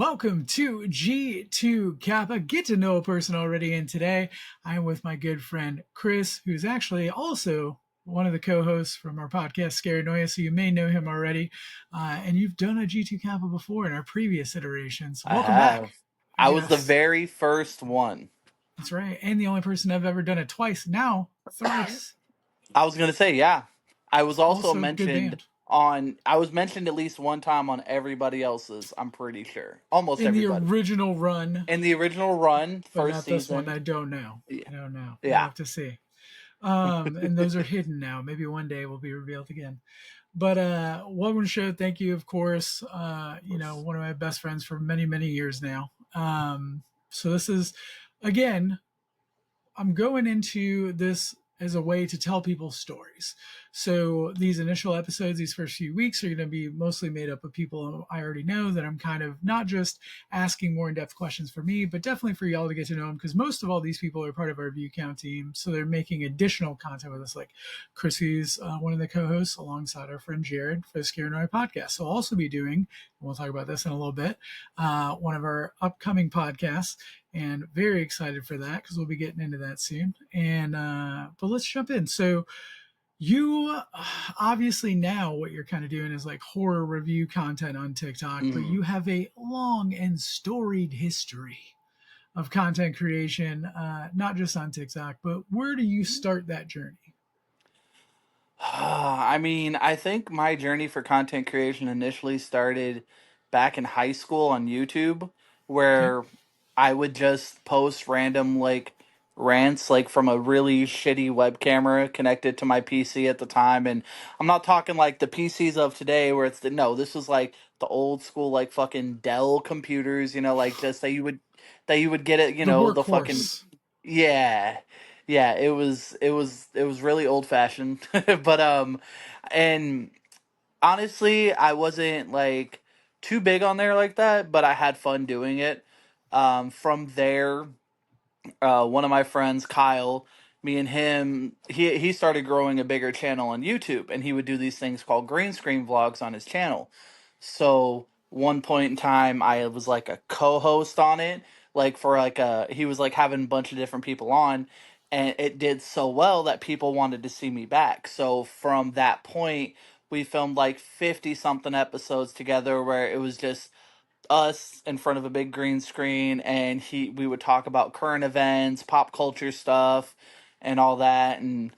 Welcome to G2 Kappa. Get to know a person already. And today I'm with my good friend Chris, who's actually also one of the co-hosts from our podcast, Scary Noise. So you may know him already. And you've done a G2 Kappa before in our previous iterations. I Welcome back. have. I was the Yes, very first one. that's right. And the only person I've ever done it twice, now thrice. I was gonna say, yeah. I was also Also, good mentioned band. I was mentioned at least one time on everybody else's, I'm pretty sure. Almost In the everybody. original run, In the original run, but first not this one. season. I don't know. Yeah. I don't know. We'll Yeah. have to see. And those are hidden now. Maybe one day will be revealed again. But welcome to the show. Thank you, of course. Of course. One of my best friends for many, many years now. So this is again, I'm going into this as a way to tell people stories. So these initial episodes, these first few weeks, are going to be mostly made up of people I already know that I'm kind of not just asking more in-depth questions for me, but definitely for y'all to get to know them, because most of all these people are part of our view count team. So they're making additional content with us, like Chris, who's one of the co-hosts alongside our friend Jared for the Scare Noise podcast. So I'll also be doing, and we'll talk about this in a little bit, one of our upcoming podcasts, and very excited for that because we'll be getting into that soon. And but let's jump in. So you obviously now what you're kind of doing is like horror review content on TikTok, but Mhm. you have a long and storied history of content creation, not just on TikTok. But where do you start that journey? I mean, I think my journey for content creation initially started back in high school on YouTube, Okay, where I would just post random like rants like from a really shitty web camera connected to my PC at the time. And I'm not talking like the PCs of today where it's no, this was like the old school like fucking Dell computers, like just that you would get it, the the fucking workhorse. yeah. Yeah, it was really old fashioned. But and honestly, I wasn't like too big on there like that, but I had fun doing it. From there, one of my friends, Kyle, me and him, he started growing a bigger channel on YouTube, and he would do these things called green screen vlogs on his channel. So one point in time, I was like a co-host on it, like for like he was like having a bunch of different people on, and it did so well that people wanted to see me back. So from that point, we filmed like 50 something episodes together, where it was just us in front of a big green screen, and we would talk about current events, pop culture stuff, and all that. And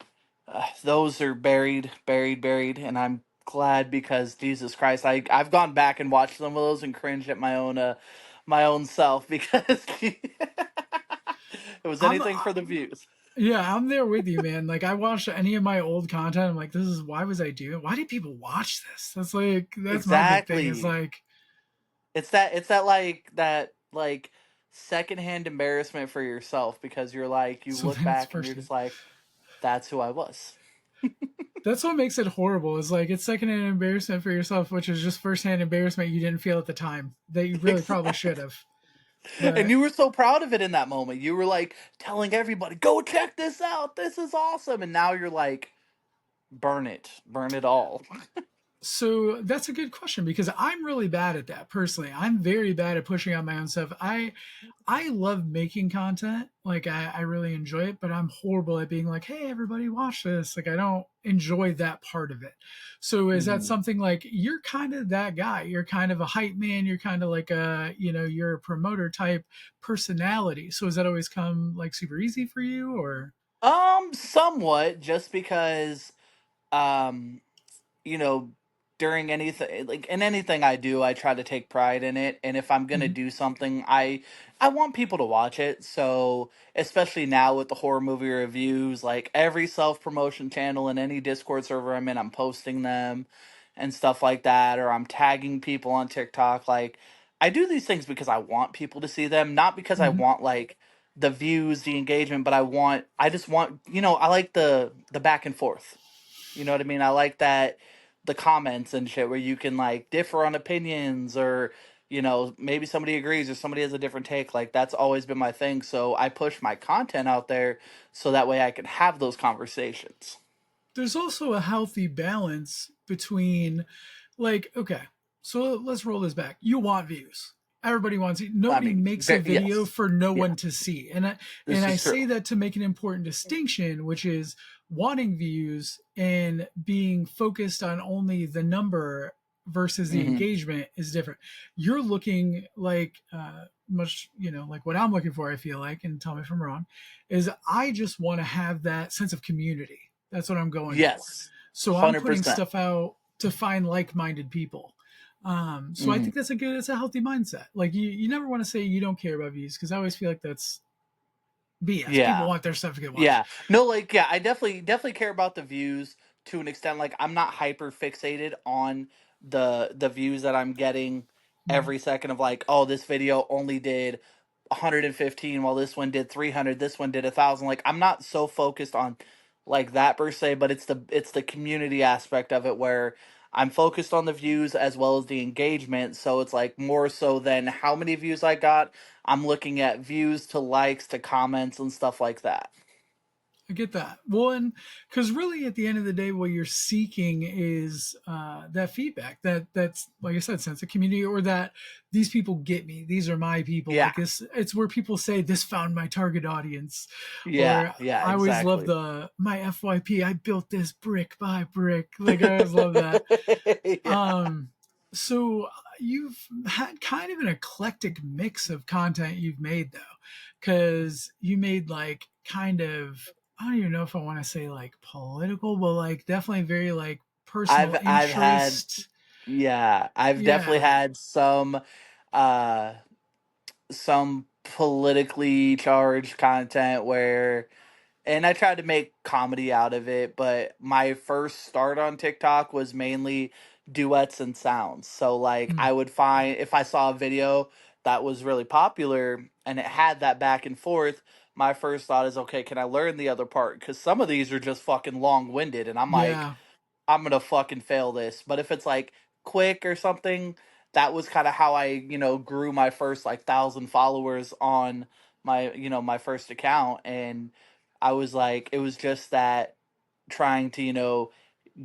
those are buried, and I'm glad, because Jesus Christ, I've gone back and watched some of those and cringed at my own self, because it was I'm anything for the views. Yeah, I'm there with you, man. Like I watched any of my old content, I'm like, this is why was I doing? Why do people watch this? That's my big thing. Is Exactly. like It's that secondhand embarrassment for yourself, because you so look then it's back and you're first. just like, that's who I was. That's what makes it horrible. Is like it's secondhand embarrassment for yourself, which is just firsthand embarrassment you didn't feel at the time that you really probably should have. And But you were so proud of it in that moment. You were like telling everybody, "Go check this out. This is awesome." And now you're like, burn it all. so that's a good question because I'm really bad at that personally. I'm very bad at pushing out my own stuff. I love making content. Like I really enjoy it, but I'm horrible at being like, hey, everybody watch this. Like I don't enjoy that part of it. So is that Mhm. something like you're kind of that guy? You're kind of a hype man. You're kind of like you're a promoter type personality. So has that always come like super easy for you or? Somewhat, just because um you know, during anything, like in anything I do, I try to take pride in it. And if I'm gonna Mhm. do something, I want people to watch it. So especially now with the horror movie reviews, like every self promotion channel in any Discord server I'm in, I'm posting them and stuff like that, or I'm tagging people on TikTok. Like I do these things because I want people to see them, not because I Mhm. want like the views, the engagement, but I just want, I like the back and forth. You know what I mean? I like that, the comments and shit, where you can like differ on opinions, or maybe somebody agrees or somebody has a different take. Like that's always been my thing. So I push my content out there so that way I can have those conversations. There's also a healthy balance between like okay, so let's roll this back. You want views. everybody wants it. I Nobody mean, makes a video yes, for no yeah, one to see. And this I is say true. that to make an important distinction, which is wanting views and being focused on only the number versus the Hmm. engagement is different. You're looking like much, like what I'm looking for, I feel like, and tell me if I'm wrong, is I just want to have that sense of community. That's what I'm going for. Yes, So I'm putting 100%. stuff out to find like-minded people. So I think that's a healthy mindset. Like you never want to say you don't care about views because I always feel like that's BS. People Yeah. want their stuff to get watched. Yeah. No, like, yeah, I definitely care about the views to an extent. Like, I'm not hyper fixated on the views that I'm getting Mm. every second of like, oh, this video only did 115 while this one did 300, this one did 1,000. Like, I'm not so focused on like that per se, but it's the community aspect of it where I'm focused on the views as well as the engagement. So it's like more so than how many views I got. I'm looking at views to likes to comments and stuff like that. I get that. Well, and because really, at the end of the day, what you're seeking is that feedback. That's like I said, sense of community, or that these people get me. These are my people. Yeah. Like this, it's where people say this found my target audience. Yeah, Or yeah, I always love exactly. the my FYP. I built this brick by brick. Like I always love that. Yeah. Um, so you've had kind of an eclectic mix of content you've made though, because you made like kind of, I don't even know if I want to say like political, but like definitely very like personal I've had interest. yeah, I've definitely Yeah. had uh some politically charged content where and I tried to make comedy out of it, but my first start on TikTok was mainly duets and sounds. So like Mm. I would find if I saw a video that was really popular and it had that back and forth, my first thought is okay, can I learn the other part? Cuz some of these are just fucking long-winded and I'm like Yeah. I'm going to fucking fail this. But if it's like quick or something, that was kind of how I, grew my first like 1,000 followers on my first account and I was like, it was just that trying to,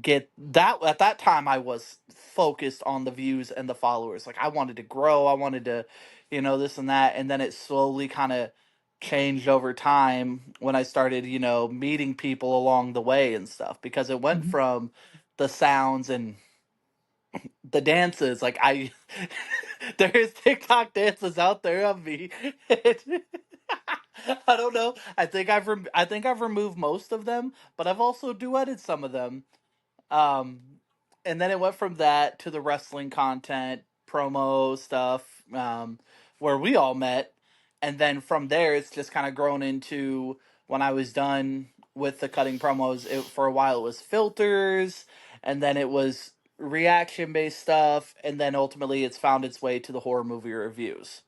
get that at that time I was focused on the views and the followers. Like I wanted to grow, I wanted to, this and that. And then it slowly kind of changed over time when I started, meeting people along the way and stuff because it went Mhm. from the sounds and the dances. Like I there is TikTok dances out there of me. I don't know. I think I've removed most of them, but I've also duetted some of them. Um, and then it went from that to the wrestling content, promo stuff, where we all met. And then from there, it's just kind of grown into when I was done with the cutting promos. For a while, it was filters, and then it was reaction based stuff, and then ultimately, it's found its way to the horror movie reviews.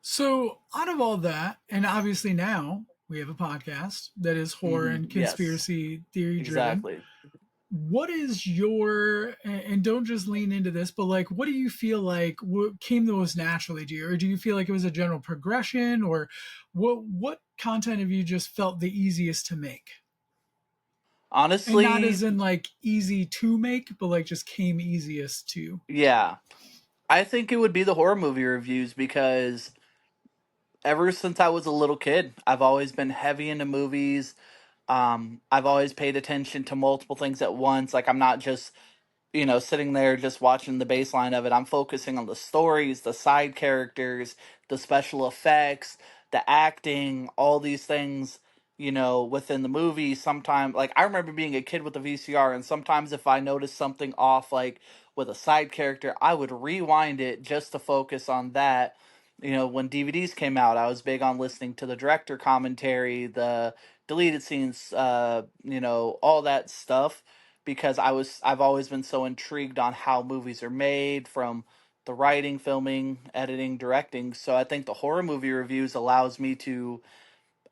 So out of all that, and obviously now we have a podcast that is horror and Yes, conspiracy theory driven. exactly. What is your, and don't just lean into this, but like what do you feel like what came the most naturally to you, or do you feel like it was a general progression, or what content have you just felt the easiest to make, and not as Honestly, in like easy to make, but like just came easiest to. yeah. I think it would be the horror movie reviews because ever since I was a little kid, I've always been heavy into movies. I've always paid attention to multiple things at once. Like I'm not just sitting there just watching the baseline of it. I'm focusing on the stories, the side characters, the special effects, the acting, all these things, within the movie. Sometimes, like, I remember being a kid with the VCR, and sometimes if I noticed something off, like with a side character, I would rewind it just to focus on that. When DVDs came out, I was big on listening to the director commentary, the deleted scenes, all that stuff because I've always been so intrigued on how movies are made from the writing, filming, editing, directing. So I think the horror movie reviews allows me to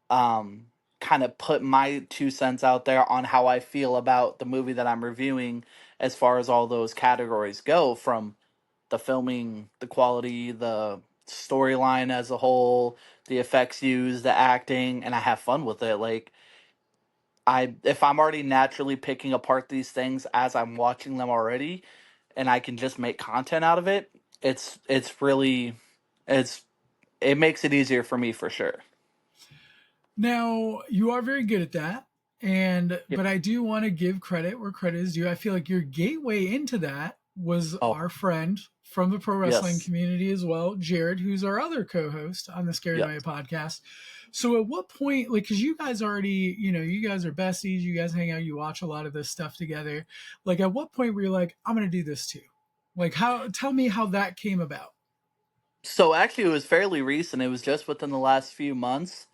um kind of put my 2 cents out there on how I feel about the movie that I'm reviewing as far as all those categories go from the filming, the quality, the storyline as a whole, the effects used, the acting, and I have fun with it. Like I if I'm already naturally picking apart these things as I'm watching them already and I can just make content out of it, it's really It's it makes it easier for me for sure. Now, you are very good at that. And Yep. but I do want to give credit where credit is due. I feel like your gateway into that was Oh, our friend from the pro wrestling yes. community as well, Jared, who's our other co-host on the Scared Yep. Away podcast. So at what point, like, because you guys already, you guys are besties, you guys hang out, you watch a lot of this stuff together. Like, at what point were you like, I'm gonna do this too? Like, how? Tell me how that came about. So actually, it was fairly recent. It was just within the last few months,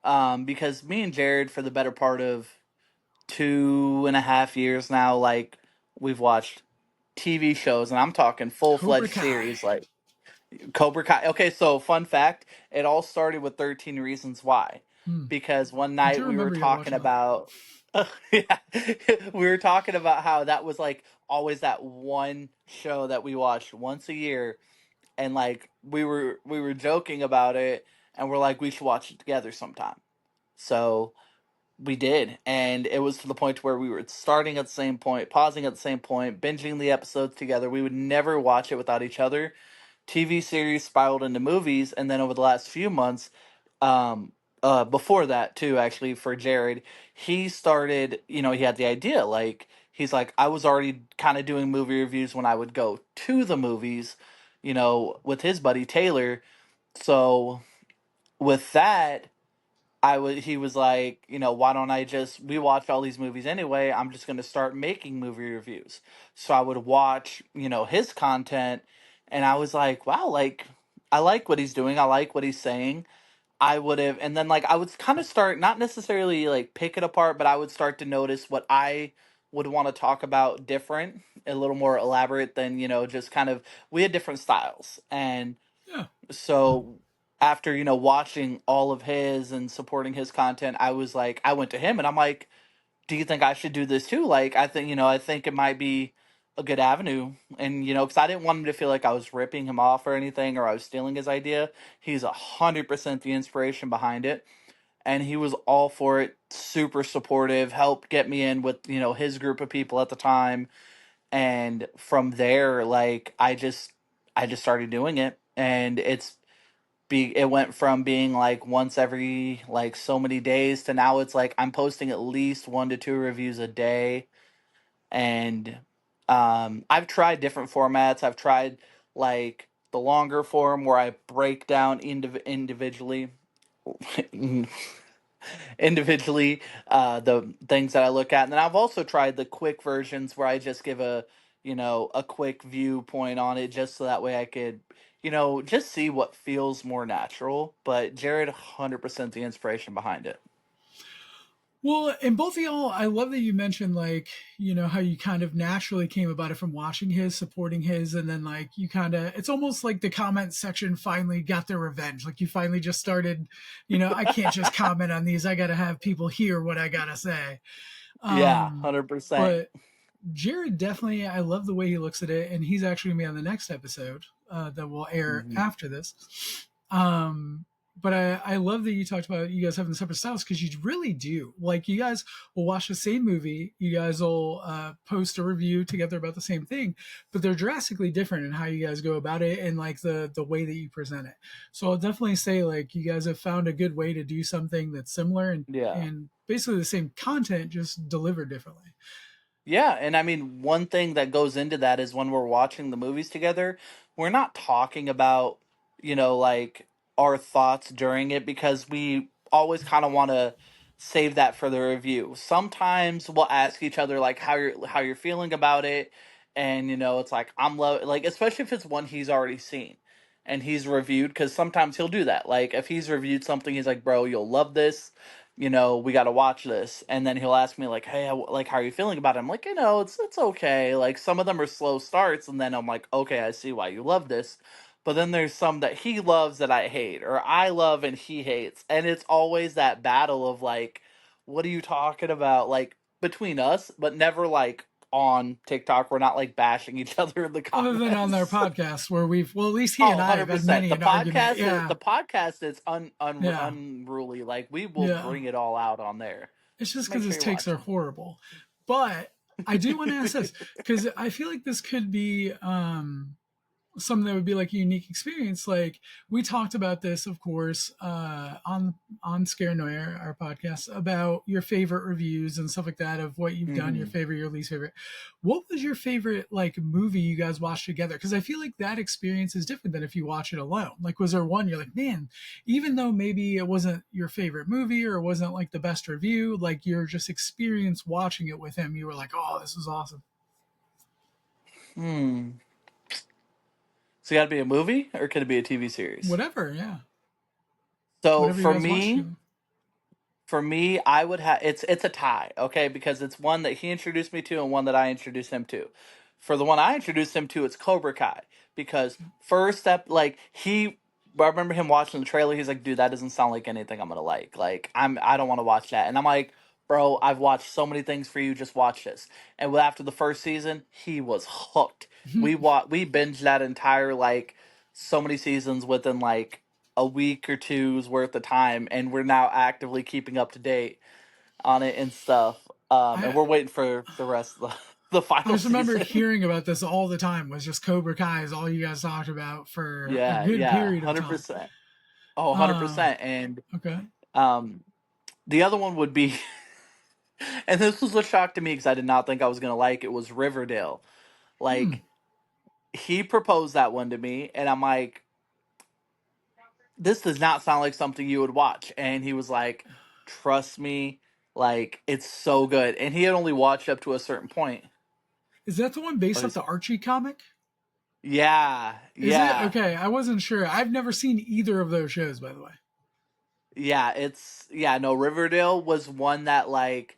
because me and Jared, for the better part of 2.5 years now, like we've watched TV shows, and I'm talking full Cobra fledged Kai. series like Cobra Kai. Okay, so fun fact: it all started with 13 Reasons Why, Hmm. because one I night do we were remember you talking watching that. about, yeah, we were talking about how that was like always that one show that we watched once a year, and like we were joking about it, and we're like we should watch it together sometime. So we did, and it was to the point where we were starting at the same point, pausing at the same point, binging the episodes together. We would never watch it without each other. TV series spiraled into movies, and then over the last few months, um, before that too, actually for Jared, he started. He had the idea. Like he's like, I was already kind of doing movie reviews when I would go to the movies, with his buddy Taylor. So with that, he was like, why don't I just, we watch all these movies anyway, I'm just going to start making movie reviews. So I would watch, his content, and I was like, wow, like I like what he's doing, I like what he's saying. I would have, and then like I would kind of start, not necessarily like pick it apart, but I would start to notice what I would want to talk about different, a little more elaborate than, just kind of, we had different styles. And Yeah. so after, watching all of his and supporting his content, I was like, I went to him and I'm like, do you think I should do this too? Like, I think it might be a good avenue. And, because I didn't want him to feel like I was ripping him off or anything, or I was stealing his idea. He's 100% the inspiration behind it. And he was all for it, super supportive, helped get me in with, his group of people at the time. And from there, like, I just started doing it. And it went from being like once every like so many days to now it's like I'm posting at least 1 to 2 reviews a day. And I've tried different formats. I've tried like the longer form where I break down individually individually, the things that I look at. And then I've also tried the quick versions where I just give a quick viewpoint on it, just so that way I could, just see what feels more natural. But Jared, 100% the inspiration behind it. Well, and both of y'all, I love that you mentioned like, how you kind of naturally came about it from watching his, supporting his, and then like you kind of, it's almost like the comment section finally got their revenge. Like you finally just started, I can't just comment on these. I got to have people hear what I got to say. Yeah, Um, 100%. but Jared definitely, I love the way he looks at it, and he's actually gonna be on the next episode that will air Hmm. after this. Um, but I love that you talked about you guys having separate styles because you really do. Like you guys will watch the same movie, you guys will post a review together about the same thing, but they're drastically different in how you guys go about it and like the way that you present it. So I'll definitely say like you guys have found a good way to do something that's similar Yeah. and basically the same content just delivered differently. Yeah, and I mean, one thing that goes into that is when we're watching the movies together, we're not talking about, like our thoughts during it, because we always kind of want to save that for the review. Sometimes we'll ask each other like how you're feeling about it, and it's like like, especially if it's one he's already seen and he's reviewed, because sometimes he'll do that. Like if he's reviewed something, he's like, "Bro, you'll love this, we got to watch this." And then he'll ask me like, "Hey, like how are you feeling about it?" I'm like, it's okay. Like some of them are slow starts, and then I'm like, "Okay, I see why you love this." But then there's some that he loves that I hate, or I love and he hates, and it's always that battle of like, what are you talking about? Like between us, but never like on TikTok. We're not like bashing each other in the Other than on their comments. podcast where well, at least he Oh, and I have had 100%. many The an argument. podcast is Yeah. the podcast is Yeah. unruly. Like we will Yeah. bring it all out on there. It's just So make because sure his you're takes are watching. horrible. But I do want to ask this because I feel like this could be something that would be like a unique experience. Like we talked about this, of course, on Scare Noir, our podcast, about your favorite reviews and stuff like that of what you've done, your Hmm. favorite, your least favorite. What was your favorite like movie you guys watched together? Because I feel like that experience is different than if you watch it alone. Like, was there one you're like, man, even though maybe it wasn't your favorite movie or it wasn't like the best review, like your just experience watching it with him, you were like, oh, this was awesome. Hmm. So, you got to be a movie, or could it be a TV series? Whatever, yeah, So whatever you for guys watched me, together. I would have it's a tie, okay, because it's one that he introduced me to and one that I introduced him to. For the one I introduced him to, it's Cobra Kai because first step, like I remember him watching the trailer. He's like, "Dude, that doesn't sound like anything I'm gonna like. Like, I don't want to watch that." And I'm like, "Bro, I've watched so many things for you. Just watch this." And after the first season, he was hooked. We binged that entire like so many seasons within like a week or two's worth of time, and we're now actively keeping up to date on it and stuff. And I we're waiting for the rest of the I final just remember season. hearing about this all the time. Was just Cobra Kai is all you guys talked about for a Yeah, good yeah, period of time. 100%. Oh, Uh, 100%. And okay. um, the other one would be, and this was a shock to me because I did not think I was gonna like it. Was Riverdale. Hmm. Like he proposed that one to me, and I'm like, this does not sound like something you would watch. And he was like, trust me, like it's so good. And he had only watched up to a certain point. Is that the one based But off it's the Archie comic? yeah, Is it yeah, okay? I wasn't sure. I've never seen either of those shows, by the way. yeah. It's yeah. No, Riverdale was one that like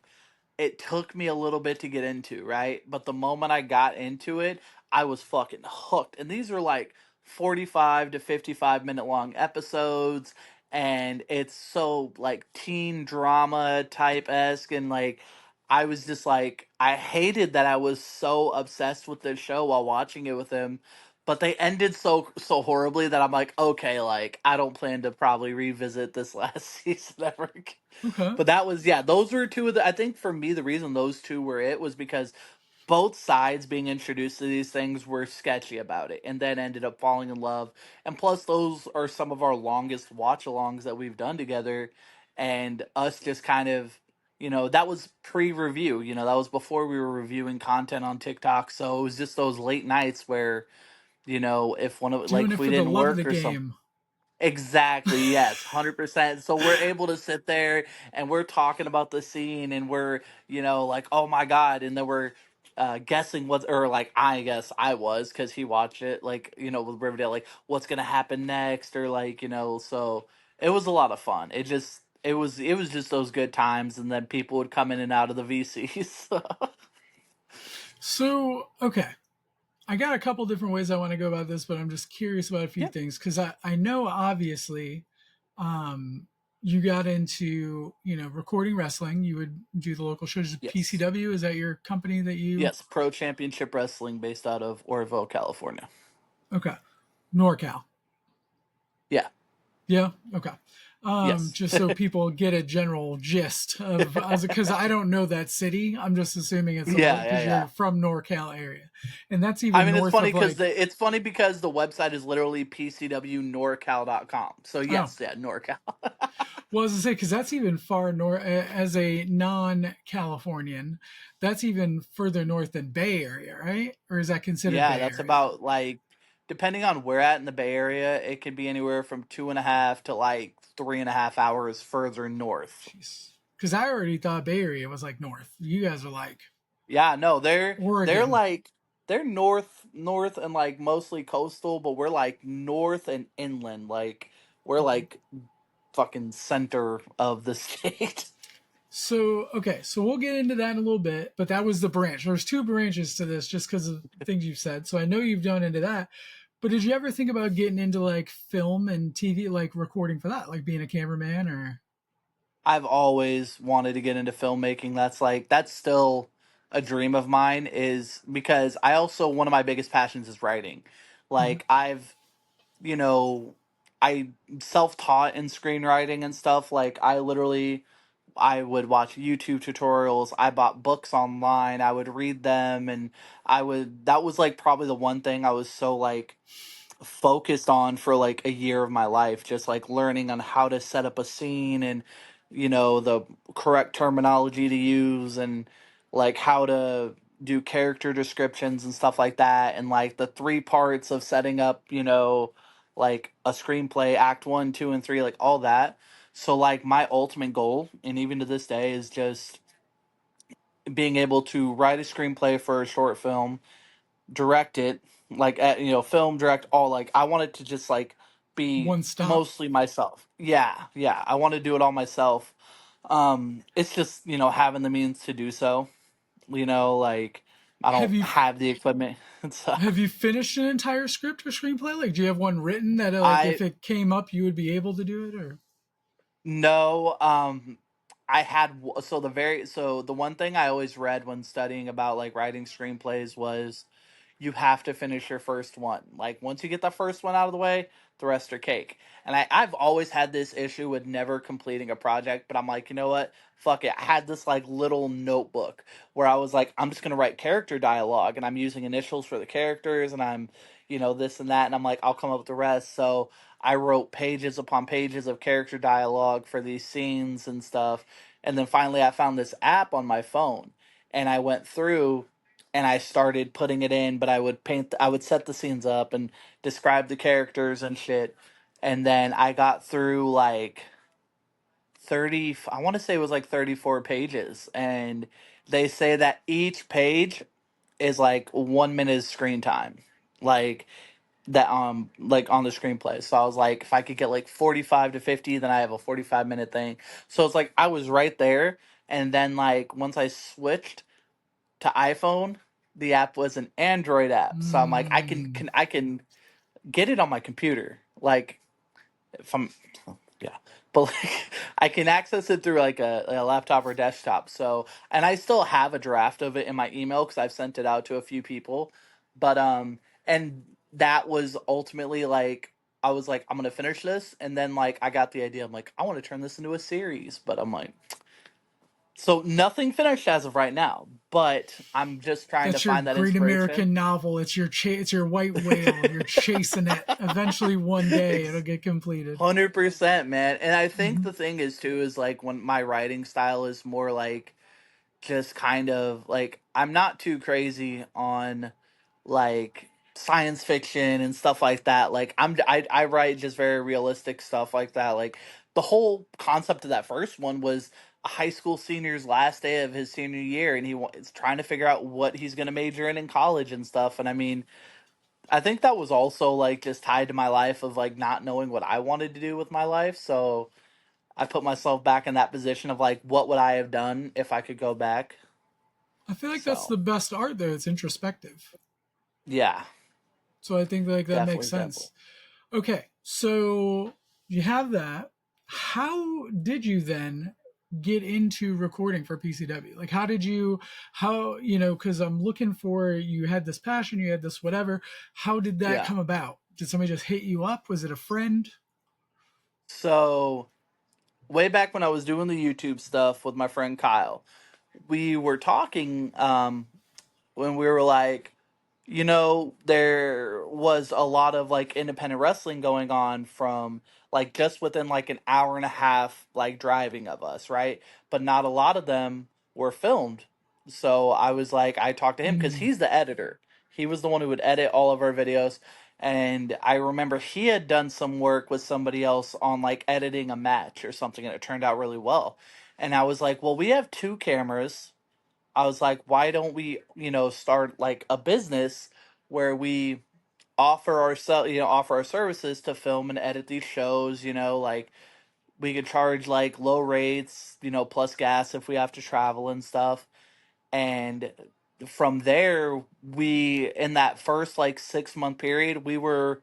it took me a little bit to get into, right? But the moment I got into it, I was fucking hooked. And these are like 45 to 55-minute long episodes. And it's so like teen drama type esque. And like, I was just like, I hated that I was so obsessed with this show while watching it with him. But they ended so horribly that I'm like, okay, like I don't plan to probably revisit this last season ever again. Okay. But that was yeah, those were two of the I think for me the reason those two were it was because both sides being introduced to these things were sketchy about it and then ended up falling in love. And plus those are some of our longest watch alongs that we've done together and us just kind of that was pre-review, that was before we were reviewing content on TikTok. So it was just those late nights where, if one of Doing like it if we for the didn't love of the work or something. game. Exactly, yes, 100%. So we're able to sit there and we're talking about the scene and we're, like, oh my God. And then we're guessing what, or like, I guess I was, because he watched it, like, with Riverdale, like, what's going to happen next, or like, so it was a lot of fun. It was just those good times. And then people would come in and out of the VCs. So okay, I got a couple different ways I want to go about this, but I'm just curious about a few Yeah, things because I know obviously um, you got into recording wrestling. You would do the local shows. yes. PCW, is that your company that you? Yes, Pro Championship Wrestling based out of Orville, California. Okay, NorCal. Yeah, Yeah. Okay. yes. Just so people get a general gist of, because I don't know that city. I'm just assuming it's a Yeah, yeah, because yeah. you're from NorCal area, and that's I even mean, north of like. it's funny because the website is literally pcwnorcal.com. So Oh, yes, yeah, NorCal. well, as I say, because that's even far north. As a non-Californian, that's even further north than Bay Area, right? Or is that considered Yeah, Bay that's Area? about like depending on where at in the Bay Area, it could be anywhere from 2.5 to like 3.5 hours further north. Jeez, because I already thought Bay Area was like north. You guys are like Yeah, no, they're Oregon. like they're north and like mostly coastal, but we're like north and inland. Like we're Okay. like fucking center of the state. So okay, so we'll get into that in a little bit, but that was the branch. There's two branches to this just because of things you've said. So I know you've done into that. But did you ever think about getting into like film and TV, like recording for that, like being a cameraman or? I've always wanted to get into filmmaking. That's still a dream of mine is because I also one of my biggest passions is writing. Mhm. Like you know, I self-taught in screenwriting and stuff. Like I literally I would watch YouTube tutorials. I bought books online. I would read them, and I would. That was like probably the one thing I was so like focused on for like a year of my life, just like learning on how to set up a scene and the correct terminology to use and like how to do character descriptions and stuff like that, and like the three parts of setting up like a screenplay, act 1, 2, and 3, like all that. So like my ultimate goal, and even to this day, is just being able to write a screenplay for a short film, direct it, like film, direct, all. Like I want it to just like be One stop. mostly myself. Yeah, yeah, I want to do it all myself. It's just having the means to do so. Like I Have don't you have the equipment. So have you finished an entire script or screenplay? Like, do you have one written that like if I it came up you would be able to do it? Or no, I had so the one thing I always read when studying about like writing screenplays was you have to finish your first one. Like once you get the first one out of the way, the rest are cake. And I've always had this issue with never completing a project, but I'm like, you know what? Fuck it. I had this like little notebook where I was like, I'm just gonna write character dialogue, and I'm using initials for the characters, and I'm, this and that, and I'm like, I'll come up with the rest. So I wrote pages upon pages of character dialogue for these scenes and stuff. And then finally I found this app on my phone, and I went through and I started putting it in, but I would set the scenes up and describe the characters and shit. And then I got through like 30, I want to say it was like 34 pages. And they say that each page is like 1 minute screen time. Like that like on the screenplay. So I was like, if I could get like 45 to 50, then I have a 45-minute thing. So it's like I was right there. And then like once I switched to iPhone, the app was an Android app. So I'm like, mm, I can get it on my computer. Like if I'm yeah. But like I can access it through like a laptop or desktop. So and I still have a draft of it in my email because I've sent it out to a few people. But and that was ultimately like I was like, I'm gonna finish this, and then like I got the idea. I'm like, I want to turn this into a series, but I'm like, so nothing finished as of right now. But I'm just trying to that's your find that great inspiration. American novel. It's your white whale. You're chasing it. Eventually, one day, it'll get completed. 100%, man. And I think Hmm. the thing is too is like when my writing style is more like just kind of like I'm not too crazy on like science fiction and stuff like that. Like I write just very realistic stuff like that. Like the whole concept of that first one was a high school senior's last day of his senior year, and is trying to figure out what he's going to major in college and stuff. And I mean, I think that was also like just tied to my life of like not knowing what I wanted to do with my life. So I put myself back in that position of like, what would I have done if I could go back? I feel like that's So the best art though. It's introspective. yeah, So I think like that makes definitely, definitely. sense. Okay, so you have that. How did you then get into recording for PCW? Like, how did you, how, because I'm looking for, you had this passion, you had this whatever. How did that Yeah. come about? Did somebody just hit you up? Was it a friend? So way back when I was doing the YouTube stuff with my friend Kyle, we were talking when we were like, there was a lot of like independent wrestling going on from like just within like an hour and a half like driving of us, right? But not a lot of them were filmed. So I was like, I talked to him because Mm, he's the editor. He was the one who would edit all of our videos. And I remember he had done some work with somebody else on like editing a match or something, and it turned out really well. And I was like, well, we have two cameras. I was like, why don't we, start like a business where we offer our services to film and edit these shows, like we could charge like low rates, plus gas if we have to travel and stuff. And from there, we in that first like 6 month period, we were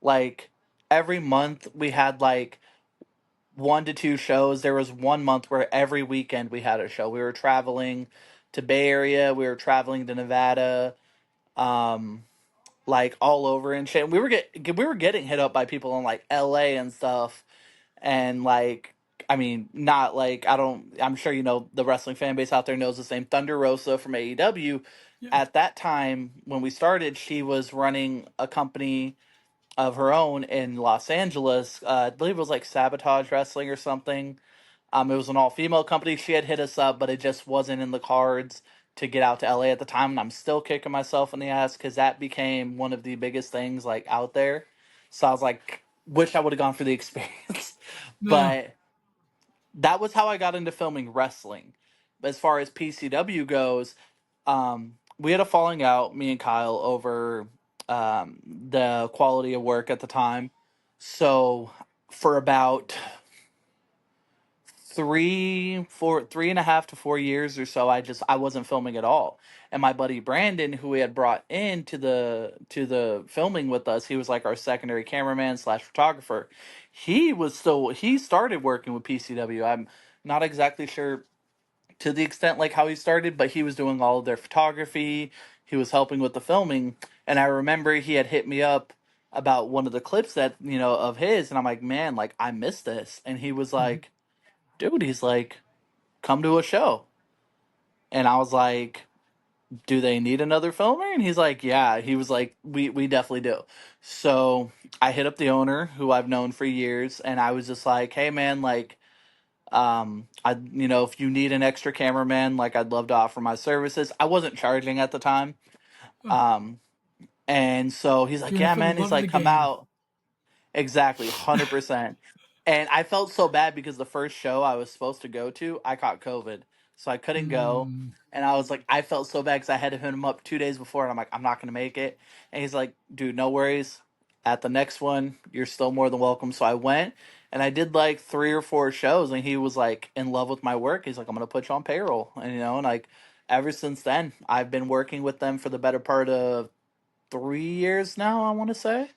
like every month we had like 1 to 2 shows. There was 1 month where every weekend we had a show. We were traveling to Bay Area, we were traveling to Nevada, um, like all over and shit. And we were getting hit up by people in like LA and stuff, and like I mean, not like I don't. I'm sure you know the wrestling fan base out there knows the same. Thunder Rosa from AEW. Yeah. At that time when we started, she was running a company of her own in Los Angeles. I believe it was like Sabotage Wrestling or something. It was an all female company. She had hit us up, but it just wasn't in the cards to get out to LA at the time. And I'm still kicking myself in the ass because that became one of the biggest things like out there. So I was like, wish I would have gone for the experience. No. But that was how I got into filming wrestling. As far as PCW goes, we had a falling out, me and Kyle, over the quality of work at the time. So for about 3.5 to 4 years or so, I wasn't filming at all. And my buddy Brandon, who we had brought in to the filming with us, he was like our secondary cameraman slash photographer. He started working with PCW. I'm not exactly sure to the extent like how he started, but he was doing all of their photography. He was helping with the filming, and I remember he had hit me up about one of the clips that of his, and I'm like, man, like I missed this, and he was Mhm. like, dude, he's like, come to a show, and I was like, do they need another filmer? And he's like, yeah. He was like, we definitely do. So I hit up the owner who I've known for years, and I was just like, hey man, like I if you need an extra cameraman, like I'd love to offer my services. I wasn't charging at the time. Oh, um and so he's like, doing it yeah for the man, he's love of the like, come game. out. Exactly, 100%. And I felt so bad because the first show I was supposed to go to, I caught COVID, so I couldn't go. Mm. And I was like, I felt so bad because I had to hit him up 2 days before, and I'm like, I'm not gonna make it. And he's like, dude, no worries. At the next one, you're still more than welcome. So I went and I did like 3 or 4 shows, and he was like in love with my work. He's like, I'm gonna put you on payroll, and and like ever since then, I've been working with them for the better part of 3 years now, I want to say.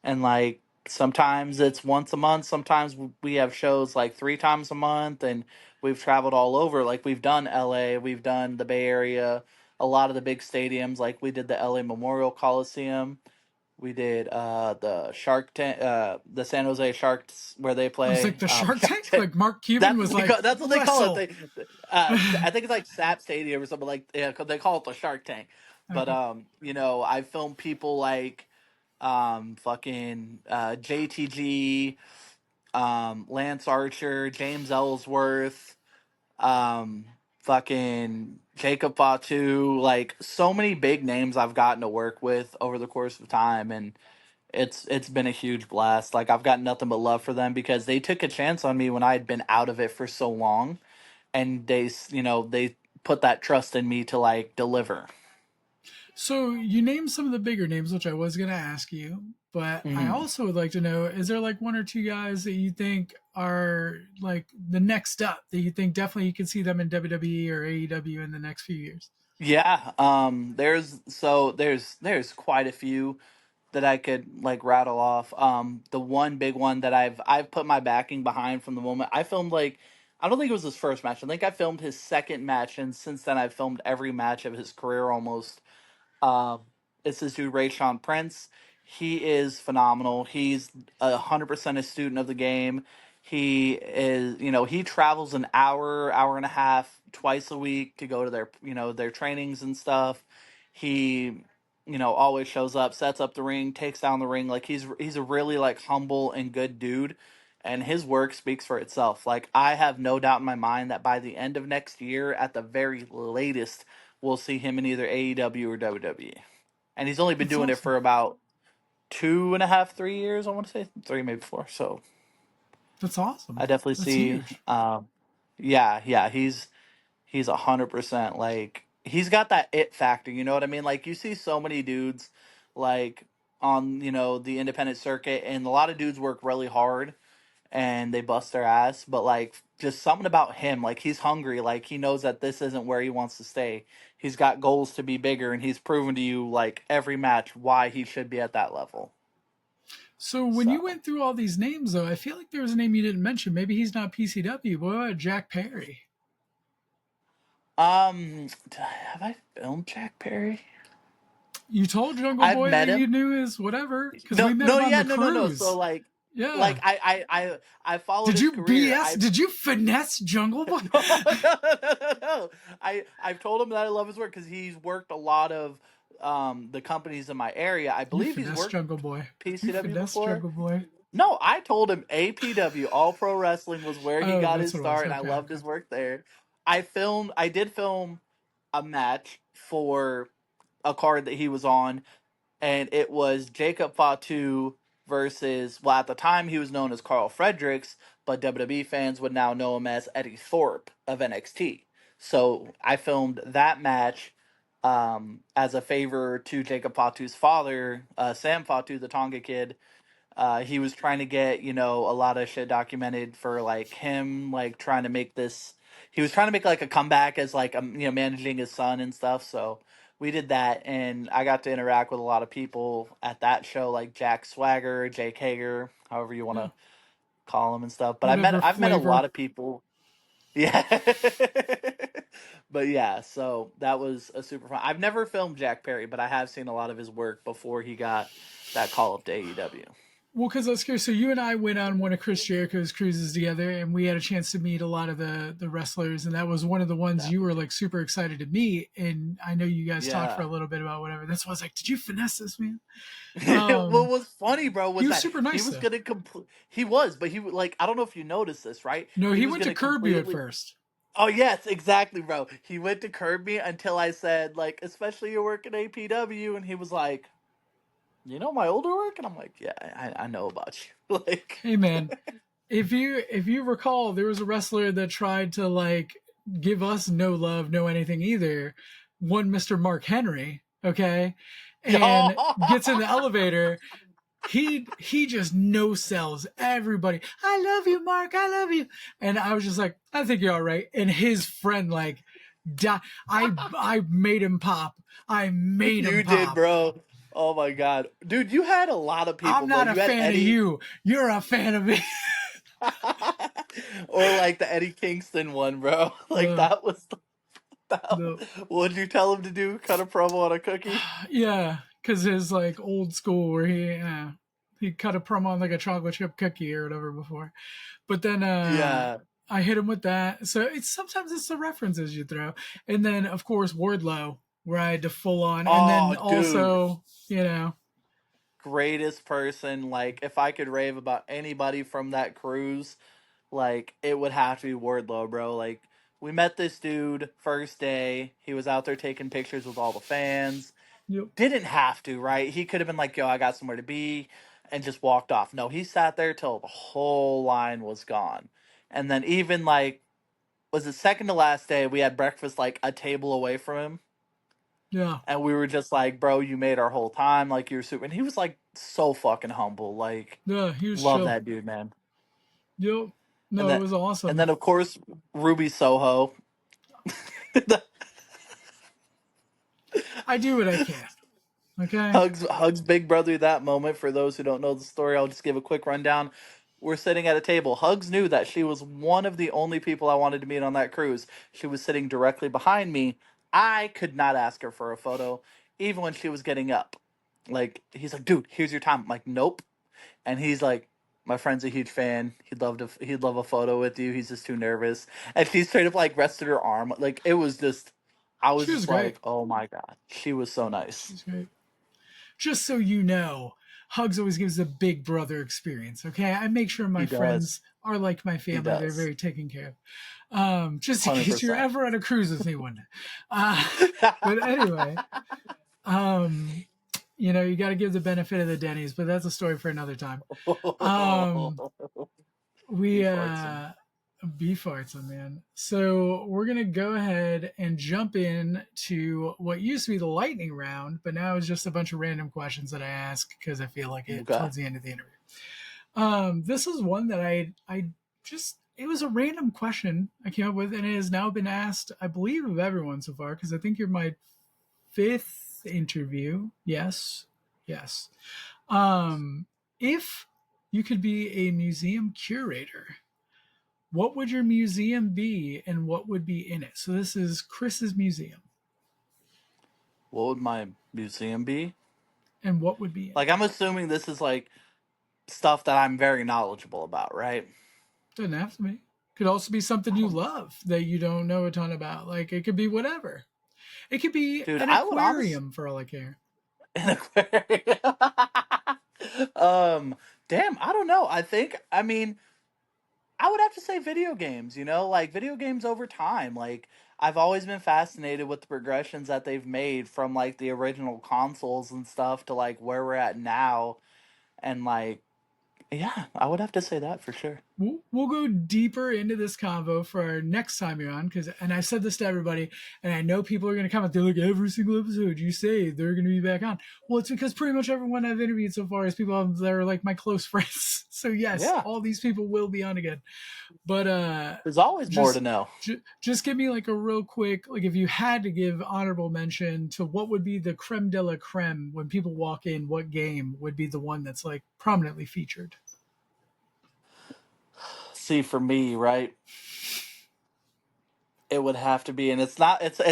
And like sometimes it's once a month, sometimes we have shows like 3 times a month, and we've traveled all over. Like we've done LA, we've done the Bay Area, a lot of the big stadiums. Like we did the LA Memorial Coliseum, we did the Shark Tank, the San Jose Sharks where they I was like play. the Shark Shark Tank. Tank. Like Mark Cuban was like That's what they call it. wrestle. They I think it's like SAP Stadium or something, like, yeah, 'cause they call it the Shark Tank. But Okay. I filmed people like fucking JTG, Lance Archer, James Ellsworth, um fucking Jacob Fatu, like so many big names I've gotten to work with over the course of time, and it's been a huge blast. Like I've got nothing but love for them because they took a chance on me when I had been out of it for so long, and they put that trust in me to like deliver. So you named some of the bigger names, which I was going to ask you, but I Hmm. also would like to know: is there like one or two guys that you think are like the next up that you think definitely you could see them in WWE or AEW in the next few years? Yeah, there's quite a few that I could like rattle off. The one big one that I've put my backing behind from the moment I filmed, like, I don't think it was his first match. I think I filmed his second match, and since then I've filmed every match of his career almost. Um, it's this dude Rayshawn Prince. He is phenomenal. He's 100% a student of the game. He is, he travels an hour, hour and a half twice a week to go to their trainings and stuff. He, always shows up, sets up the ring, takes down the ring. Like he's a really like humble and good dude, and his work speaks for itself. Like I have no doubt in my mind that by the end of next year, at the very latest, we'll see him in either AEW or WWE. And he's only been That's doing it awesome. for about 2.5, 3 years. I want to say three, maybe four. So That's I awesome. definitely That's see. huge. Yeah, he's 100%. Like he's got that it factor. You know what I mean? Like you see so many dudes, like on the independent circuit, and a lot of dudes work really hard and they bust their ass, but like just something about him, like he's hungry, like he knows that this isn't where he wants to stay. He's got goals to be bigger, and he's proven to you like every match why he should be at that level. So when you So, went through all these names, though, I feel like there was a name you didn't mention. Maybe he's not PCW. What about Jack Perry? have I filmed Jack Perry? You told Jungle I've Boy met that you him. knew his whatever because we No, met no, him on yeah, the no, no, no. So cruise. like, Yeah. Like I followed Did his you career. BS? Did you finesse Jungle Boy? No, no. I've told him that I love his work because he's worked a lot of the companies in my area. I You believe he's finesse worked Jungle Boy. You PCW finesse before. Jungle Boy. No, I told him APW, All Pro Wrestling, was where he Oh, got that's his what it was. start, and I Okay, loved okay. his work there. I did film a match for a card that he was on, and it was Jacob Fatu versus, well, at the time he was known as Carl Fredericks, but WWE fans would now know him as Eddie Thorpe of NXT. So I filmed that match as a favor to Jacob Fatu's father, Sam Fatu, the Tonga kid. He was trying to get, a lot of shit documented for like him, like trying to make this. He was trying to make like a comeback as like managing his son and stuff. So we did that, and I got to interact with a lot of people at that show, like Jack Swagger, Jake Hager, however you want Yeah. to call him and stuff. But Whatever I've met a flavor. lot of people. Yeah. But yeah, so that was a super fun. I've never filmed Jack Perry, but I have seen a lot of his work before he got that call up to AEW. Well, because let's go. So you and I went on one of Chris Jericho's cruises together, and we had a chance to meet a lot of the wrestlers, and that was one of the ones That you were like super excited to meet. And I know you guys talked for yeah. a little bit about whatever. That's why I was like, "Did you finesse this man?" What was funny, bro, He was was that super he nice was though. gonna he was, but like I don't know if you noticed this, right? No, He he was went to gonna curb you at completely. first. Oh yes, exactly, bro. He went to curb me until I said like, especially your work at APW, and he was like, my older work, and I'm like, yeah, I know about you, like. Hey man, if you recall, there was a wrestler that tried to like give us no love, no anything either. One Mr. Mark Henry, okay, and gets in the elevator. He just no sells everybody. I love you, Mark. I love you. And I was just like, I think you're all right. And his friend like, I made him pop. I made him You did, pop. bro. Oh my god, dude, you had a lot of I'm people, bro. not a You had fan of Eddie. you. You're a fan of me. Or like the Eddie Kingston one, bro. Like uh, that was that. the What'd you tell him to do? Cut a promo on a cookie? Yeah, because his like old school where he cut a promo on like a chocolate chip cookie or whatever before, but then Yeah. I hit him with that. So it's sometimes it's the references you throw, and then of course Wardlow where I had to full on, and then Oh, dude. also Greatest person. Like, if I could rave about anybody from that cruise, like, it would have to be Wardlow, bro. Like, we met this dude first day. He was out there taking pictures with all the fans. yep, Didn't have to, right? He could have been like, yo, I got somewhere to be, and just walked off. No, he sat there till the whole line was gone. And then, even like, was it second to last day, we had breakfast like a table away from him. yeah, And we were just like, bro, you made our whole time. Like, you're super. And he was like so fucking humble. Like, yeah, he was love chill. that dude, man. Yep, And no, it then, was and awesome. then of course, Ruby Soho. I do what I can. Okay, Hugs Big Brother that moment. For those who don't know the story, I'll just give a quick rundown. We're sitting at a table. Hugs knew that she was one of the only people I wanted to meet on that cruise. She was sitting directly behind me. I could not ask her for a photo, even when she was getting up. Like, he's like, dude, here's your time. I'm like, nope. And he's like, my friend's a huge fan. He'd love a photo with you. He's just too nervous. And she straight up like rested her arm. Like, it was just, I was she was just great. like, oh my god, she was so She nice. was great. Just so you know, Hugs always gives the big brother experience. Okay, I make sure my He does. friends are like my He family; they're does. very taken care of. Just in case you're 100%. ever on a cruise with me one day. Uh, but anyway, um, you got to give the benefit of the Denny's, but that's a story for another time. Um, we Beef farts. beef arts, man. So we're gonna go ahead and jump in to what used to be the lightning round, but now is just a bunch of random questions that I ask because I feel like it Okay. towards the end of the interview. This is one that I just it was a random question I came up with, and it has now been asked, I believe, of everyone so far because I think you're my fifth interview. Yes, yes. If you could be a museum curator, what would your museum be and what would be in it? So this is Chris's museum. What would my museum be? And what would be in Like, it? I'm assuming this is like stuff that I'm very knowledgeable about, right? Doesn't have to be. Could also be something you love that you don't know a ton about. Like it could be whatever. It could be Dude, an I would honestly aquarium for all I care. an aquarium. um, damn, I don't know. I mean, I would have to say video games, like video games over time. Like I've always been fascinated with the progressions that they've made from like the original consoles and stuff to like where we're at now. And like, yeah, I would have to say that for sure. We'll go deeper into this convo for our next time you're on because, and I said this to everybody, and I know people are going to comment. They're like, every single episode you say they're going to be back on. Well, it's because pretty much everyone I've interviewed so far is people that are like my close friends. So yes, Yeah. all these people will be on again. But There's always more to just know. just give me like a real quick, like if you had to give honorable mention to what would be the creme de la creme when people walk in, what game would be the one that's like prominently featured? See, for me, right? It would have to be, and it's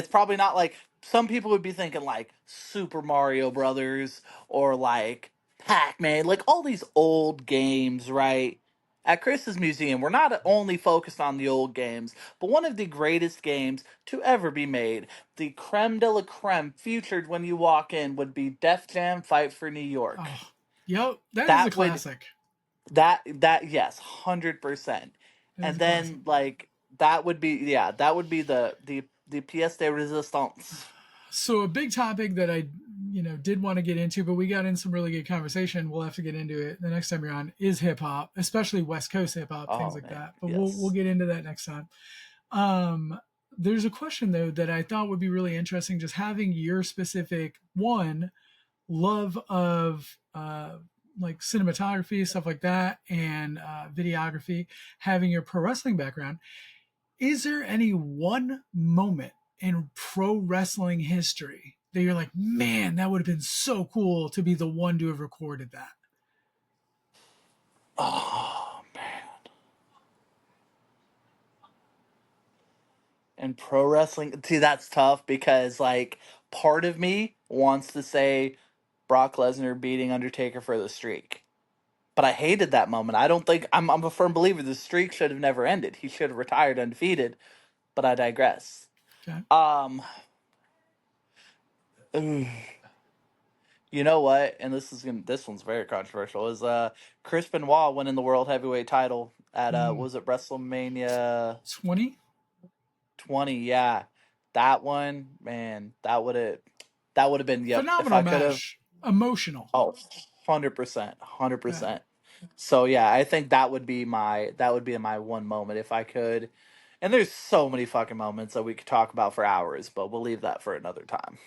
probably not like some people would be thinking like Super Mario Brothers or like Pac-Man, like all these old games, right? At Chris's museum, we're not only focused on the old games, but one of the greatest games to ever be made, the creme de la creme featured when you walk in would be Def Jam Fight for New York. Oh, yep, that is a That would classic. that yes, 100%. That is And a classic. then like that would be, yeah, that would be the pièce de résistance. So a big topic that I, did want to get into, but we got in some really good conversation. We'll have to get into it the next time you're on. Is hip hop, especially West Coast hip hop, things Oh like man, that. But we'll yes. get into that next time. There's a question though that I thought would be really interesting. Just having your specific one love of like cinematography, stuff like that, and videography. Having your pro wrestling background, is there any one moment in pro wrestling history that you're like, man, that would have been so cool to be the one to have recorded that? Oh man. And pro wrestling, see, that's tough because like part of me wants to say Brock Lesnar beating Undertaker for the streak. But I hated that moment. I don't think I'm a firm believer the streak should have never ended. He should have retired undefeated, but I digress. Okay. Um You know what? And this one's very controversial. Is Chris Benoit winning the world heavyweight title at was it WrestleMania 20? 20? Yeah, that one, man, that would have been, yep. If Phenomenal I could have, match. Emotional. oh, 100%, Yeah. 100%. So yeah, I think that would be my one moment if I could. And there's so many fucking moments that we could talk about for hours, but we'll leave that for another time.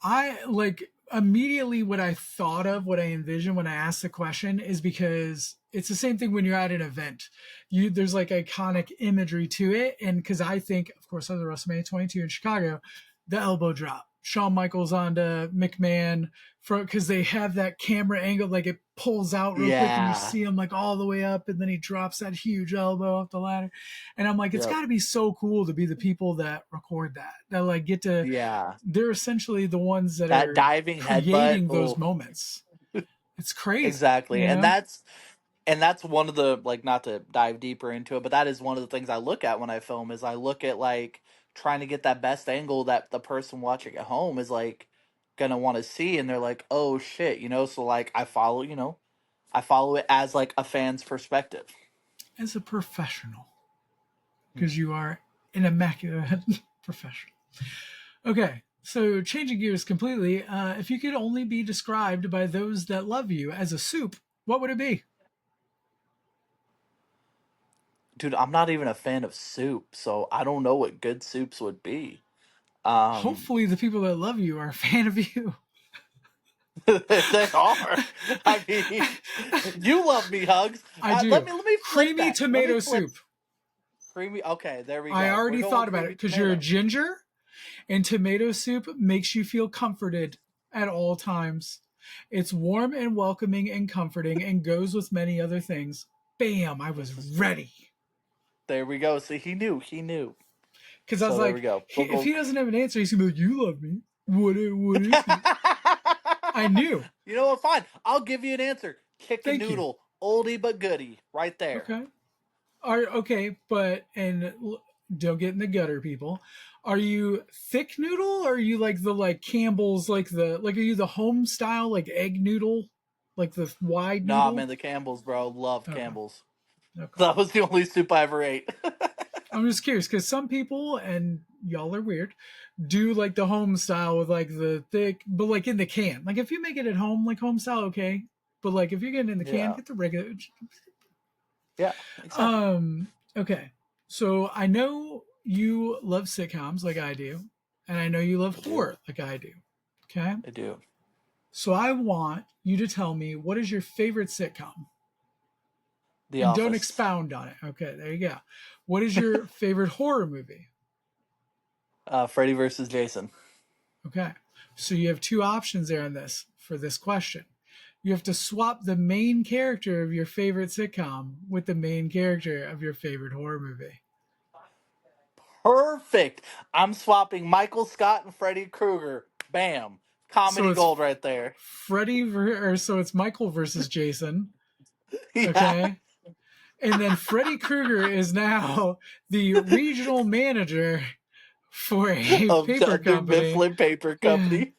I like immediately what I thought of, what I envisioned when I asked the question is because it's the same thing when you're at an event. There's like iconic imagery to it, and because I think, of course, of the WrestleMania 22 in Chicago, the elbow drop, Shawn Michaels onto McMahon, for because they have that camera angle, like it pulls out real quick, and you Yeah. see him like all the way up, and then he drops that huge elbow off the ladder, and I'm like, it's Yep. got to be so cool to be the people that record that like get to, Yeah. they're essentially the ones that That are diving headbutt. creating those Oh, moments. It's crazy, exactly. you And know? that's one of the, like, not to dive deeper into it, but that is one of the things I look at when I film is I look at like trying to get that best angle that the person watching at home is like gonna want to see, and they're like, oh shit, so like I follow it as like a fan's perspective. As a professional, because you are an immaculate professional. Okay, so changing gears completely, if you could only be described by those that love you as a soup, what would it be? Dude, I'm not even a fan of soup, so I don't know what good soups would be. Um Hopefully, the people that love you are a fan of you. they are. I mean, you love me, Hugs. I Let do. me let me flip Creamy that. Let me tomato flip. soup. Creamy. Okay, there we I go. We're already going thought about it creamy because you're a tomato. ginger, and tomato soup makes you feel comforted at all times. It's warm and welcoming and comforting and goes with many other things. Bam, I was This is true. ready. There we go. See, he knew. He knew. Because I was So there we like, go. if he doesn't have an answer, he's going to be like, you love me. What is it? I knew. You know what? Fine. I'll give you an answer. Chicken Thank you. noodle, oldie but goodie, right there. Okay. Okay, but don't get in the gutter, people. Are you thick noodle or are you like the like Campbell's are you the home style like egg noodle? Like the wide Nah, noodle? man, the Campbell's, bro. Loved Okay. Campbell's. Okay. That was the only soup I ever ate. I'm just curious because some people, and y'all are weird, do like the home style with like the thick, but like in the can. Like if you make it at home, like home style, okay. But like if you're getting in the can, Yeah. get the regular. Yeah, exactly. Okay. So I know you love sitcoms like I do, and I know you love I do. horror like I do. Okay. I do. So I want you to tell me what is your favorite sitcom, The and don't Office. expound on it. Okay, there you go. What is your favorite horror movie? Freddy versus Jason. Okay. So you have two options there in this for this question. You have to swap the main character of your favorite sitcom with the main character of your favorite horror movie. Perfect. I'm swapping Michael Scott and Freddy Krueger. Bam. So Comedy it's gold right there. so it's Michael versus Jason. Yeah. Okay. And then Freddy Krueger is now the regional manager for a Of paper the company, Mifflin Paper Company.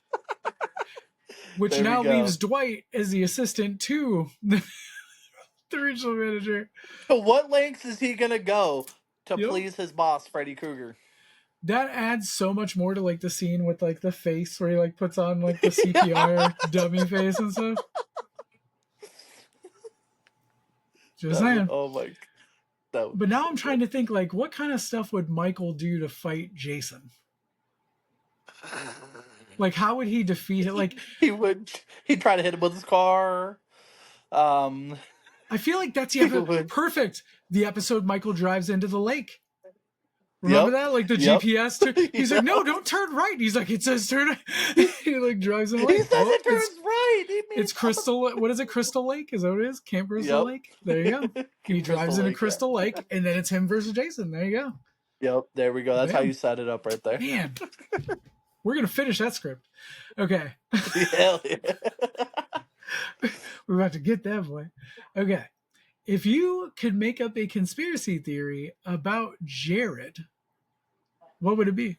which There we now go. leaves Dwight as the assistant to the regional manager. So what lengths is he gonna go to Yep. please his boss, Freddy Krueger? That adds so much more to like the scene with like the face where he like puts on like the Yeah. CPR dummy face and stuff. Just That would. saying. Oh my. That would But be now so I'm trying good. to think like what kind of stuff would Michael do to fight Jason? Like how would he defeat it? Like He would. He'd try to hit him with his car. Um. I feel like that's the He episode would. perfect. The episode Michael drives into the lake. Remember Yep. that? Like the Yep. GPS. He's like, no, Yep. don't turn right. He's like, it says turn. He like drives in the He lake. says Oh, it turns right. He it's means up. Crystal. What is it? Crystal Lake? Is that what it is? Camp Crystal Yep. Lake. There you go. He Crystal drives into Lake. Yeah. Crystal Lake, and then it's him versus Jason. There you go. Yep. There we go. That's how you Bam. set it up right there. Man, we're gonna finish that script. Okay, Hell yeah. we're about to get that boy. Okay, if you could make up a conspiracy theory about Jared, what would it be?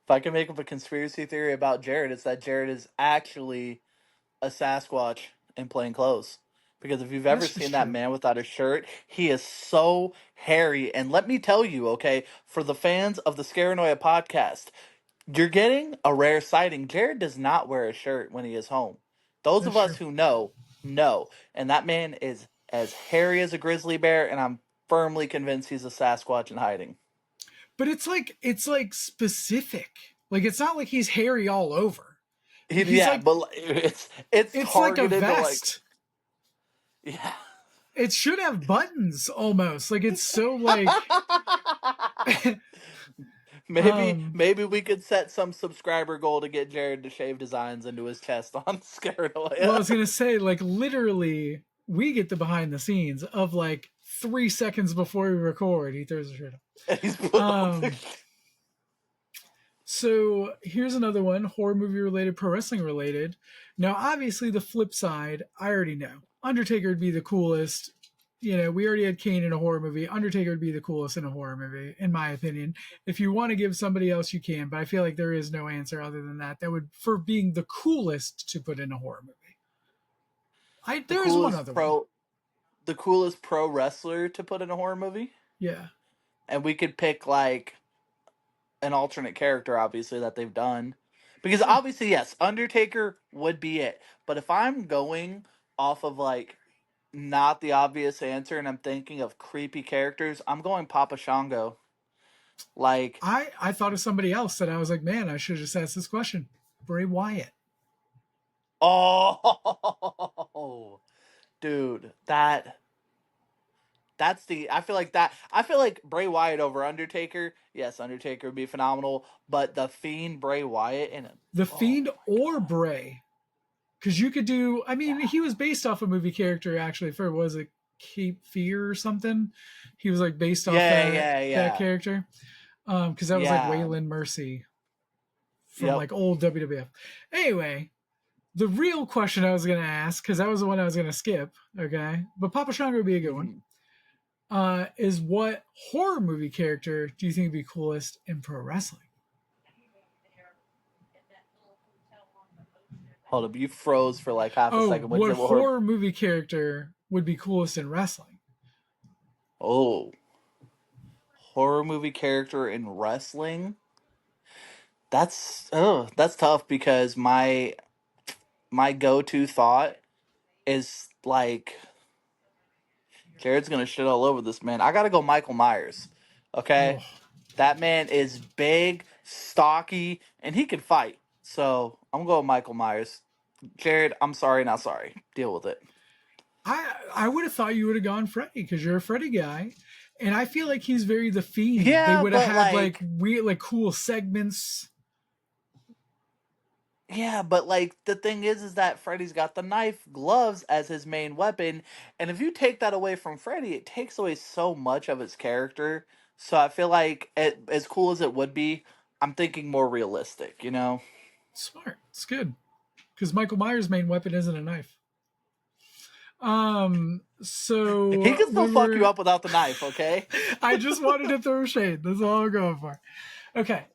If I can make up a conspiracy theory about Jared, it's that Jared is actually a Sasquatch in plain clothes. Because if you've ever That's just seen that true. man without a shirt, he is so hairy. And let me tell you, okay, for the fans of the Scaranoia podcast, you're getting a rare sighting. Jared does not wear a shirt when he is home. Those of That's us true. who know. And that man is as hairy as a grizzly bear, and I'm firmly convinced he's a Sasquatch in hiding. But it's like specific. Like it's not like he's hairy all over. He's Yeah, like but it's it's like a targeted to like vest. yeah. It should have buttons almost. Like it's so like maybe um maybe we could set some subscriber goal to get Jared to shave designs into his chest on well, I Scaranoia. was gonna say, like literally we get the behind the scenes of like 3 seconds before we record, he throws a shirt And he's on. put on the So here's another one, horror movie related, pro wrestling related. Now, obviously, the flip side, I already know. Undertaker would be the coolest. You know, we already had Kane in a horror movie. Undertaker would be the coolest in a horror movie, in my opinion. If you want to give somebody else, you can, but I feel like there is no answer other than that. That would for being the coolest to put in a horror movie. the There is one coolest other one. pro the coolest pro wrestler to put in a horror movie. Yeah, And we could pick like an alternate character, obviously, that they've done. Because sure. obviously, yes, Undertaker would be it. But if I'm going off of like not the obvious answer and I'm thinking of creepy characters, I'm going Papa Shango. Like, I thought of somebody else that I was like, man, I should have just asked this question. Bray Wyatt. oh, dude, that's the I feel like Bray Wyatt over Undertaker. Yes, Undertaker would be phenomenal, but the Fiend Bray Wyatt in it. The Oh Fiend my or god. Bray. Because you could do, I Yeah. mean, he was based off a movie character actually. For was it Cape Fear or something? He was like based off Yeah, that yeah, that yeah. character. Because that was like Yeah. Waylon Mercy from Yep. like old WWF. Anyway, The real question I was going to ask, because that was the one I was going to skip, okay? But Papa Shango would be a good one. Mhm. Is what horror movie character do you think would be coolest in pro wrestling? Hold up, you froze for like half a Oh, second. What did what you say? horror movie character would be coolest in wrestling? Oh, horror movie character in wrestling. That's tough because my go to thought is like Jared's gonna shit all over this man. I gotta go Michael Myers. Oh, Okay, that man is big, stocky, and he can fight. So I'm going Michael Myers. Jared, I'm sorry, not sorry. Deal with it. I would have thought you would have gone Freddy because you're a Freddy guy, and I feel like he's very the fiend. They Yeah, would have but had like like weird, like cool segments. Yeah, but like the thing is that Freddy's got the knife gloves as his main weapon, and if you take that away from Freddy, it takes away so much of his character. So I feel like as cool as it would be, I'm thinking more realistic, you know? Smart, it's good because Michael Myers' main weapon isn't a knife. He So can still when fuck you we're, up without the knife, okay? I just wanted to throw shade. That's all I'm going for. Okay,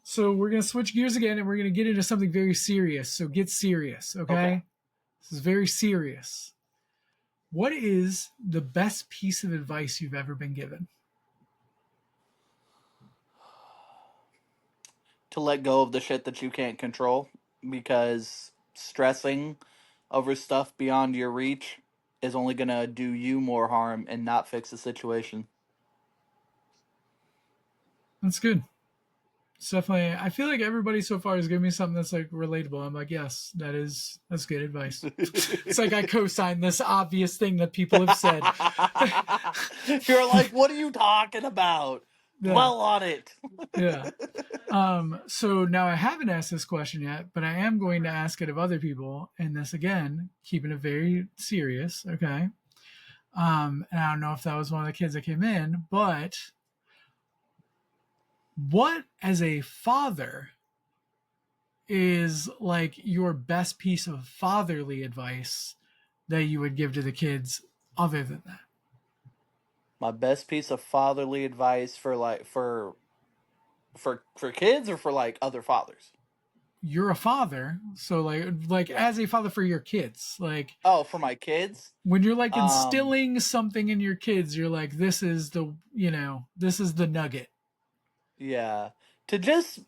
so we're gonna switch gears again, and we're gonna get into something very serious. So get serious, Okay. okay? This is very serious. What is the best piece of advice you've ever been given? To let go of the shit that you can't control because stressing over stuff beyond your reach is only gonna do you more harm and not fix the situation. That's good. It's definitely. I feel like everybody so far has given me something that's like relatable. I'm like, yes, that's good advice. It's like I co-sign this obvious thing that people have said. You're like, what are you talking about? Yeah, Dwell on it. yeah. So now I haven't asked this question yet, but I am going to ask it of other people, and this again, keeping it very serious. Okay. And I don't know if that was one of the kids that came in, but what as a father is like your best piece of fatherly advice that you would give to the kids other than that? My best piece of fatherly advice for like for kids or for like other fathers. You're a father, so like Yeah. as a father for your kids, like Oh, for my kids. when you're like Um, instilling something in your kids, you're like, this is the this is the nugget. Yeah. To just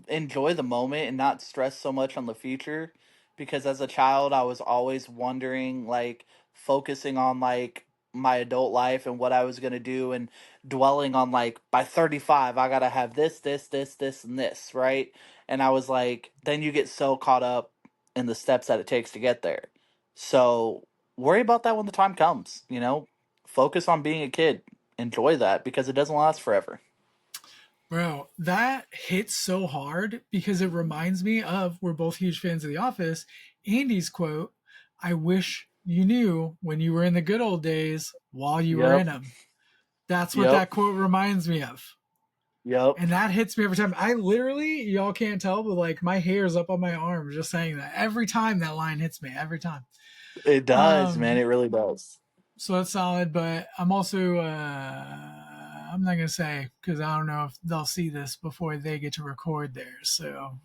enjoy the moment and not stress so much on the future because as a child I was always wondering like focusing on like my adult life and what I was going to do and dwelling on like by 35 I got to have this and this, right? And I was like then you get so caught up in the steps that it takes to get there. So worry about that when the time comes, you know? Focus on being a kid. Enjoy that because it doesn't last forever. Bro, that hits so hard because it reminds me of, we're both huge fans of The Office, Andy's quote, I wish you knew when you were in the good old days while you were in Yep. them. That's what Yep. that quote reminds me of. Yep. And that hits me every time. I literally, y'all can't tell, but like my hair's up on my arm just saying that. Every time that line hits me, every time. It does, man. It Um, really does. so that's solid, but I'm also I'm not gonna say because I don't know if they'll see this before they get to record theirs. So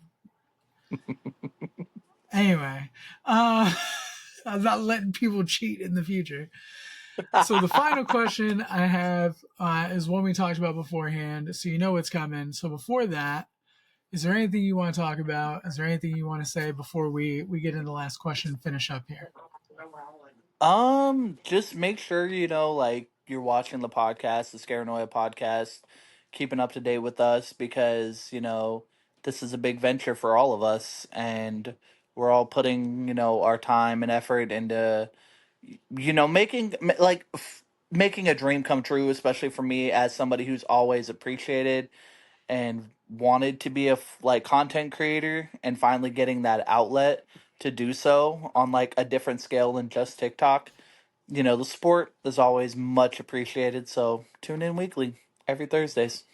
anyway, uh, I'm not letting people cheat in the future. So the final question I have is one we talked about beforehand, so you know what's coming. So before that, is there anything you want to talk about? Is there anything you want to say before we get into the last question and finish up here? Just make sure you know, like you're watching the podcast, the Scaranoia podcast, keeping up to date with us because this is a big venture for all of us, and we're all putting our time and effort into making a dream come true, especially for me as somebody who's always appreciated and wanted to be a like content creator and finally getting that outlet to do so on like a different scale than just TikTok. The sport is always much appreciated, so tune in weekly every Thursdays.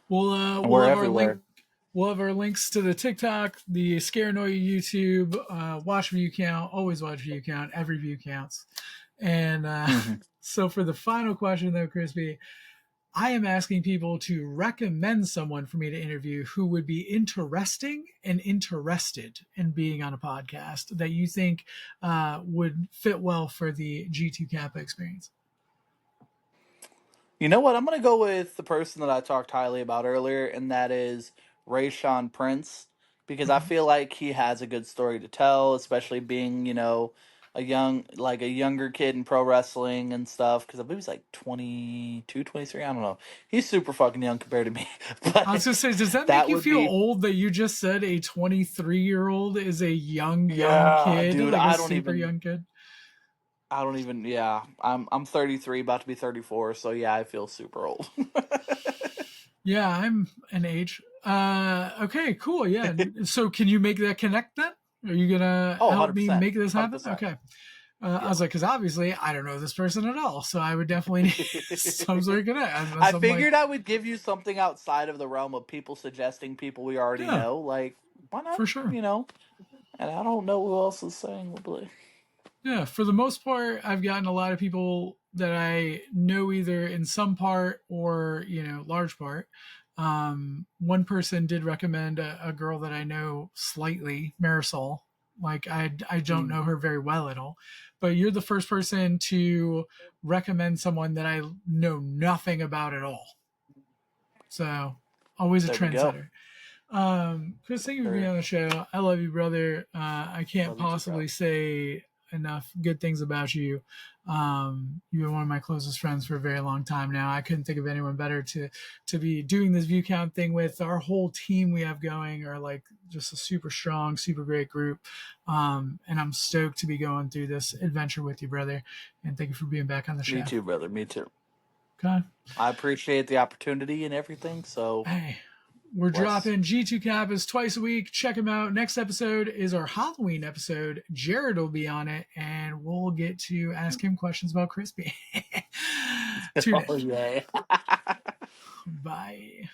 We'll And we'll we're have our link. everywhere. We'll have our links to the TikTok, the Scare Noise YouTube, watch view count, always watch view count, every view counts. And Hmm. so for the final question, though, Crispy, I am asking people to recommend someone for me to interview who would be interesting and interested in being on a podcast that you think would fit well for the G2 Kappa experience. You know what? I'm gonna go with the person that I talked highly about earlier, and that is Rayshawn Prince, because I Okay. feel like he has a good story to tell, especially being, a younger kid in pro wrestling and stuff. Because I believe he's like 22, 23. I don't know. He's super fucking young compared to me, I was going but to say, does that make that you would feel be, old that you just said a 23-year-old is a young yeah, kid, dude. like a super young kid? Yeah. I'm 33, about to be 34, so yeah, I feel super old. Yeah, I'm an age. Okay, cool. Yeah. So can you make that connect then? Are you gonna Oh, help me 100%, make this happen? 100%. Okay. I Yeah. was like, because obviously I don't know this person at all, so I would definitely need some sort of connect. I Unless I'm like, figured I would give you something outside of the realm of people suggesting people we already yeah, know. Like, why not? for sure. And I don't know who else is saying will. Yeah, for the most part, I've gotten a lot of people that I know either in some part or large part. One person did recommend a girl that I know slightly, Marisol. Like I don't Mm, know her very well at all, but you're the first person to recommend someone that I know nothing about at all. So always a there we go. trendsetter. Chris, thank you for being Sure. on the show. I love you, brother. I can't Love you too, bro. possibly say enough good things about you. You've been one of my closest friends for a very long time now. I couldn't think of anyone better to be doing this view count thing with. Our whole team we have going are like just a super strong, super great group. And I'm stoked to be going through this adventure with you, brother. And thank you for being back on the Me show. too, brother. Me too. Okay. I appreciate the opportunity and everything. So Hey, we're bless. dropping G2 Kappas twice a week. Check them out. Next episode is our Halloween episode. Jared will be on it, and we'll get to ask him questions about Crispy. Tune Oh in. yeah. Bye.